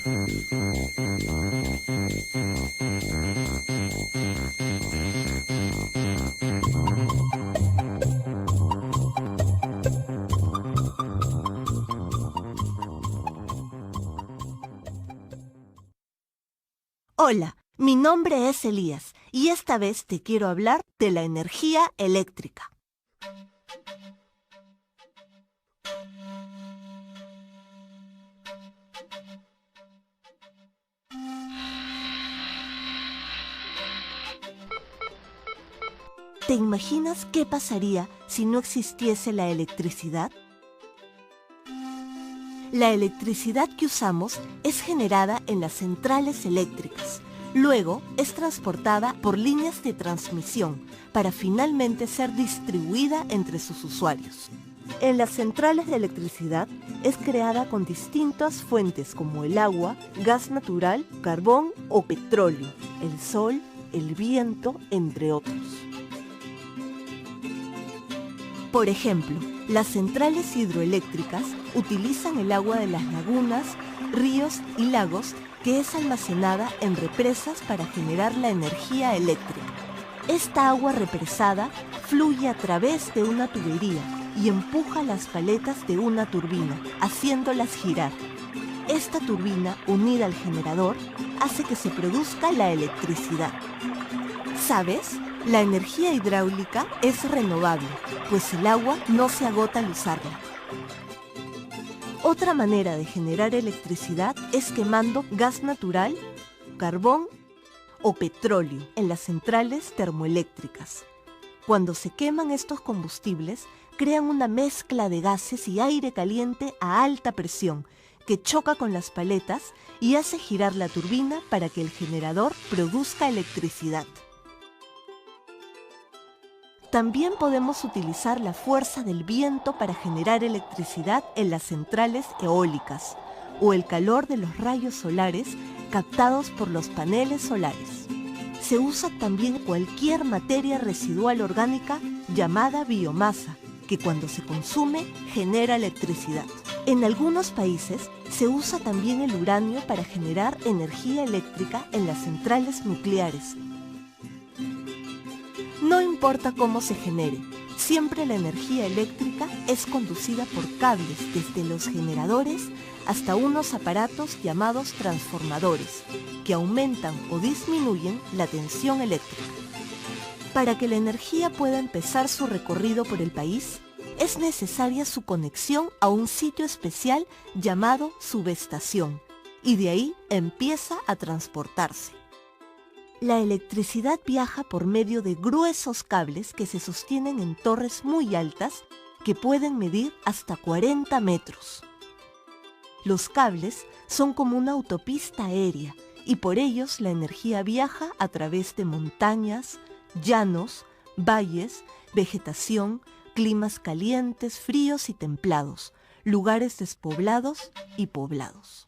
Hola, mi nombre es Elías y esta vez te quiero hablar de la energía eléctrica. ¿Te imaginas qué pasaría si no existiese la electricidad? La electricidad que usamos es generada en las centrales eléctricas. Luego es transportada por líneas de transmisión para finalmente ser distribuida entre sus usuarios. En las centrales de electricidad es creada con distintas fuentes como el agua, gas natural, carbón o petróleo, el sol, el viento, entre otros. Por ejemplo, las centrales hidroeléctricas utilizan el agua de las lagunas, ríos y lagos que es almacenada en represas para generar la energía eléctrica. Esta agua represada fluye a través de una tubería y empuja las paletas de una turbina, haciéndolas girar. Esta turbina, unida al generador, hace que se produzca la electricidad. ¿Sabes? La energía hidráulica es renovable, pues el agua no se agota al usarla. Otra manera de generar electricidad es quemando gas natural, carbón o petróleo en las centrales termoeléctricas. Cuando se queman estos combustibles, crean una mezcla de gases y aire caliente a alta presión que choca con las paletas y hace girar la turbina para que el generador produzca electricidad. También podemos utilizar la fuerza del viento para generar electricidad en las centrales eólicas o el calor de los rayos solares captados por los paneles solares. Se usa también cualquier materia residual orgánica llamada biomasa, que cuando se consume genera electricidad. En algunos países se usa también el uranio para generar energía eléctrica en las centrales nucleares. No importa cómo se genere, siempre la energía eléctrica es conducida por cables desde los generadores hasta unos aparatos llamados transformadores, que aumentan o disminuyen la tensión eléctrica. Para que la energía pueda empezar su recorrido por el país, es necesaria su conexión a un sitio especial llamado subestación, y de ahí empieza a transportarse. La electricidad viaja por medio de gruesos cables que se sostienen en torres muy altas que pueden medir hasta 40 metros. Los cables son como una autopista aérea y por ellos la energía viaja a través de montañas, llanos, valles, vegetación, climas calientes, fríos y templados, lugares despoblados y poblados.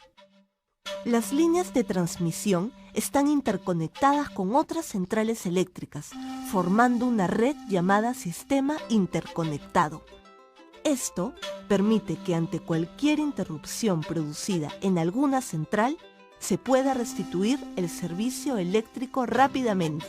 Las líneas de transmisión están interconectadas con otras centrales eléctricas, formando una red llamada sistema interconectado. Esto permite que ante cualquier interrupción producida en alguna central, se pueda restituir el servicio eléctrico rápidamente.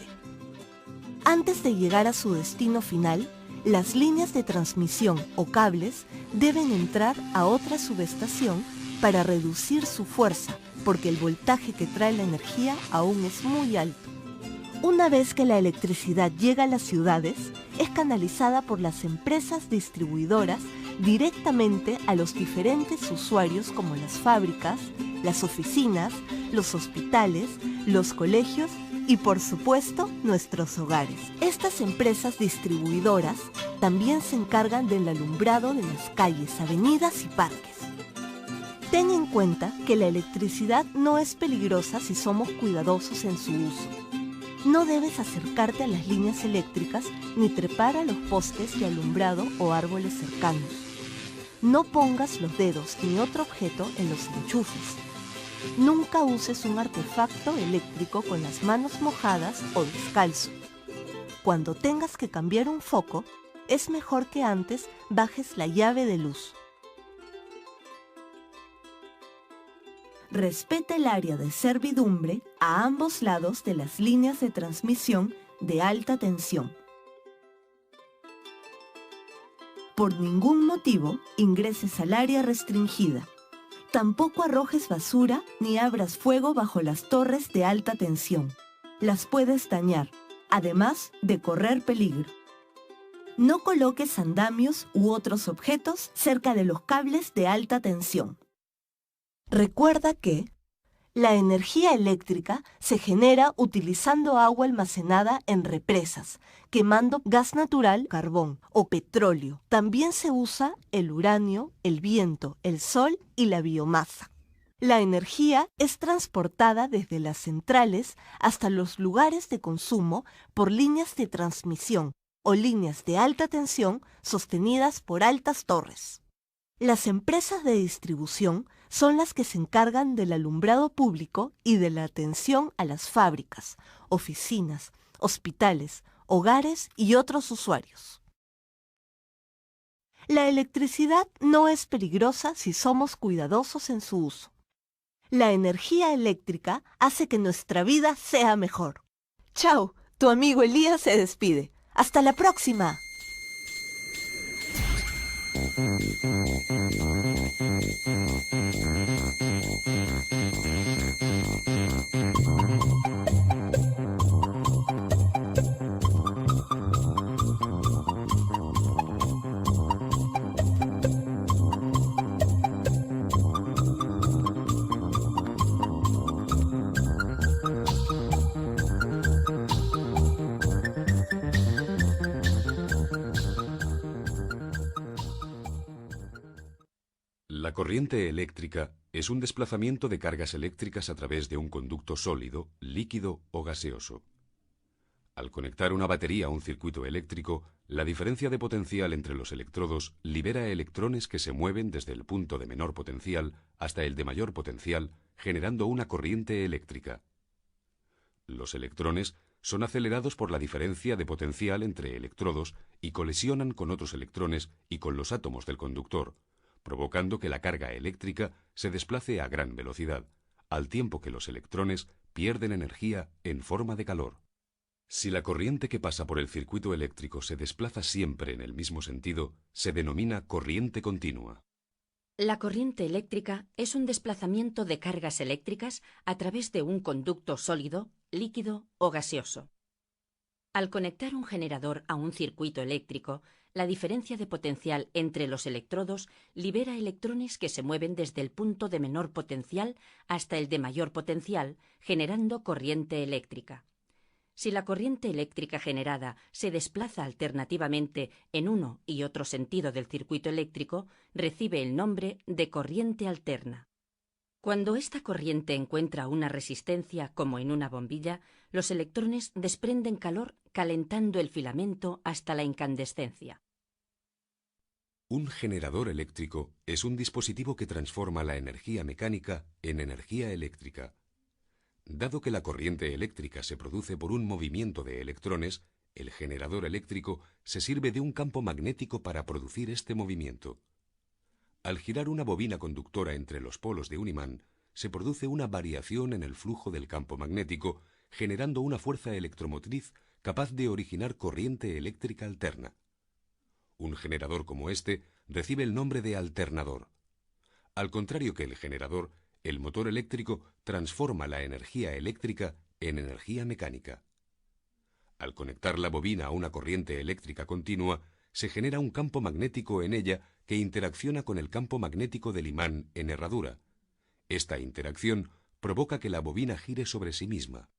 Antes de llegar a su destino final, las líneas de transmisión o cables deben entrar a otra subestación para reducir su fuerza, porque el voltaje que trae la energía aún es muy alto. Una vez que la electricidad llega a las ciudades, es canalizada por las empresas distribuidoras directamente a los diferentes usuarios como las fábricas, las oficinas, los hospitales, los colegios y por supuesto nuestros hogares. Estas empresas distribuidoras también se encargan del alumbrado de las calles, avenidas y parques. Ten en cuenta que la electricidad no es peligrosa si somos cuidadosos en su uso. No debes acercarte a las líneas eléctricas ni trepar a los postes de alumbrado o árboles cercanos. No pongas los dedos ni otro objeto en los enchufes. Nunca uses un artefacto eléctrico con las manos mojadas o descalzo. Cuando tengas que cambiar un foco, es mejor que antes bajes la llave de luz. respeta el área de servidumbre a ambos lados de las líneas de transmisión de alta tensión. Por ningún motivo ingreses al área restringida. Tampoco arrojes basura ni abras fuego bajo las torres de alta tensión. Las puedes dañar, además de correr peligro. No coloques andamios u otros objetos cerca de los cables de alta tensión. Recuerda que la energía eléctrica se genera utilizando agua almacenada en represas, quemando gas natural, carbón o petróleo. También se usa el uranio, el viento, el sol y la biomasa. La energía es transportada desde las centrales hasta los lugares de consumo por líneas de transmisión o líneas de alta tensión sostenidas por altas torres. Las empresas de distribución son las que se encargan del alumbrado público y de la atención a las fábricas, oficinas, hospitales, hogares y otros usuarios. La electricidad no es peligrosa si somos cuidadosos en su uso. La energía eléctrica hace que nuestra vida sea mejor. Chao, tu amigo Elías se despide. ¡Hasta la próxima! La corriente eléctrica es un desplazamiento de cargas eléctricas a través de un conducto sólido, líquido o gaseoso. Al conectar una batería a un circuito eléctrico, la diferencia de potencial entre los electrodos libera electrones que se mueven desde el punto de menor potencial hasta el de mayor potencial, generando una corriente eléctrica. Los electrones son acelerados por la diferencia de potencial entre electrodos y colisionan con otros electrones y con los átomos del conductor, provocando que la carga eléctrica se desplace a gran velocidad, al tiempo que los electrones pierden energía en forma de calor. Si la corriente que pasa por el circuito eléctrico se desplaza siempre en el mismo sentido, se denomina corriente continua. La corriente eléctrica es un desplazamiento de cargas eléctricas a través de un conducto sólido, líquido o gaseoso. Al conectar un generador a un circuito eléctrico, la diferencia de potencial entre los electrodos libera electrones que se mueven desde el punto de menor potencial hasta el de mayor potencial, generando corriente eléctrica. Si la corriente eléctrica generada se desplaza alternativamente en uno y otro sentido del circuito eléctrico, recibe el nombre de corriente alterna. Cuando esta corriente encuentra una resistencia, como en una bombilla, los electrones desprenden calor calentando el filamento hasta la incandescencia. Un generador eléctrico es un dispositivo que transforma la energía mecánica en energía eléctrica. Dado que la corriente eléctrica se produce por un movimiento de electrones, el generador eléctrico se sirve de un campo magnético para producir este movimiento. Al girar una bobina conductora entre los polos de un imán, se produce una variación en el flujo del campo magnético, generando una fuerza electromotriz capaz de originar corriente eléctrica alterna. Un generador como este recibe el nombre de alternador. Al contrario que el generador, el motor eléctrico transforma la energía eléctrica en energía mecánica. Al conectar la bobina a una corriente eléctrica continua, se genera un campo magnético en ella que interacciona con el campo magnético del imán en herradura. Esta interacción provoca que la bobina gire sobre sí misma.